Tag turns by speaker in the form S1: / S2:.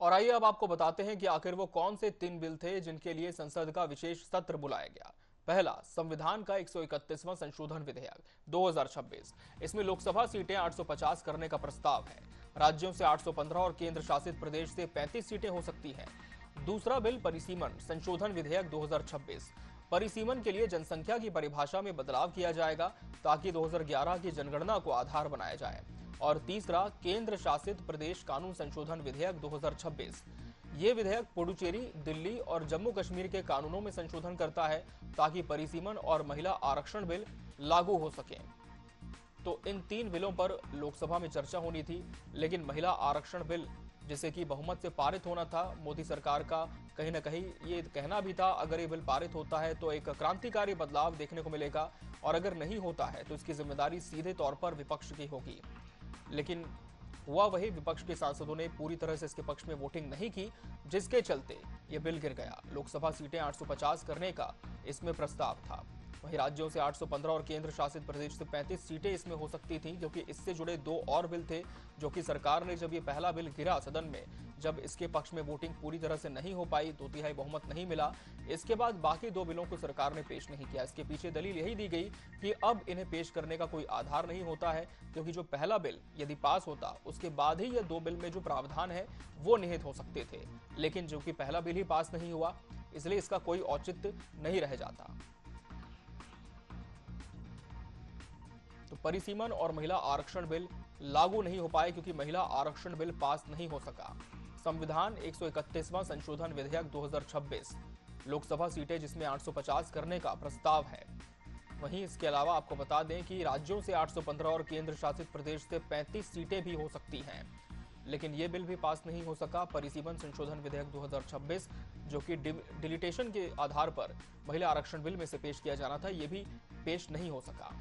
S1: और आइए अब आपको बताते हैं कि आखिर वो कौन से 3 बिल थे जिनके लिए संसद का विशेष सत्र बुलाया गया। पहला, संविधान का 131वां संशोधन विधेयक 2026। इसमें लोकसभा सीटें 850 करने का प्रस्ताव है। राज्यों से 815 और केंद्र शासित प्रदेश से 35 सीटें हो सकती हैं। दूसरा बिल, परिसीमन संशोधन विधेयक 2026। परिसीमन के लिए जनसंख्या की परिभाषा में बदलाव किया जाएगा ताकि 2011 की जनगणना को आधार बनाया जाए। और तीसरा, केंद्र शासित प्रदेश कानून संशोधन विधेयक 2026। ये विधेयक पुडुचेरी, दिल्ली और जम्मू कश्मीर के कानूनों में संशोधन करता है ताकि परिसीमन और महिला आरक्षण बिल लागू हो सके। तो इन 3 बिलों पर लोकसभा में चर्चा होनी थी, लेकिन महिला आरक्षण बिल जिसे कि बहुमत से पारित होना था, मोदी सरकार का कहीं ना कहीं ये कहना भी था अगर ये बिल पारित होता है तो एक क्रांतिकारी बदलाव देखने को मिलेगा, और अगर नहीं होता है तो इसकी जिम्मेदारी सीधे तौर पर विपक्ष की होगी। लेकिन हुआ वही, विपक्ष के सांसदों ने पूरी तरह से इसके पक्ष में वोटिंग नहीं की, जिसके चलते ये बिल गिर गया। लोकसभा सीटें 850 करने का इसमें प्रस्ताव था। वहीं राज्यों से 815 और केंद्र शासित प्रदेश से 35 सीटें इसमें हो सकती थी, क्योंकि इससे जुड़े 2 और बिल थे जो कि सरकार ने, जब ये पहला बिल गिरा सदन में, जब इसके पक्ष में वोटिंग पूरी तरह से नहीं हो पाई, 2/3 बहुमत नहीं मिला, इसके बाद बाकी 2 बिलों को सरकार ने पेश नहीं किया। इसके पीछे दलील यही दी गई कि अब इन्हें पेश करने का कोई आधार नहीं होता है, क्योंकि जो पहला बिल यदि पास होता उसके बाद ही ये 2 बिल में जो प्रावधान है वो निहित हो सकते थे। लेकिन जो कि पहला बिल ही पास नहीं हुआ, इसलिए इसका कोई औचित्य नहीं रह जाता। तो परिसीमन और महिला आरक्षण बिल लागू नहीं हो पाए क्योंकि महिला आरक्षण बिल पास नहीं हो सका। संविधान 131वां संशोधन विधेयक 2026, लोकसभा सीटें जिसमें 850 करने का प्रस्ताव है। वहीं इसके अलावा आपको बता दें कि राज्यों से 815 और केंद्र शासित प्रदेश से 35 सीटें भी हो सकती हैं, लेकिन यह बिल भी पास नहीं हो सका। परिसीमन संशोधन विधेयक 2026, जो कि डिलीटेशन के आधार पर महिला आरक्षण बिल में से पेश किया जाना था, यह भी पेश नहीं हो सका।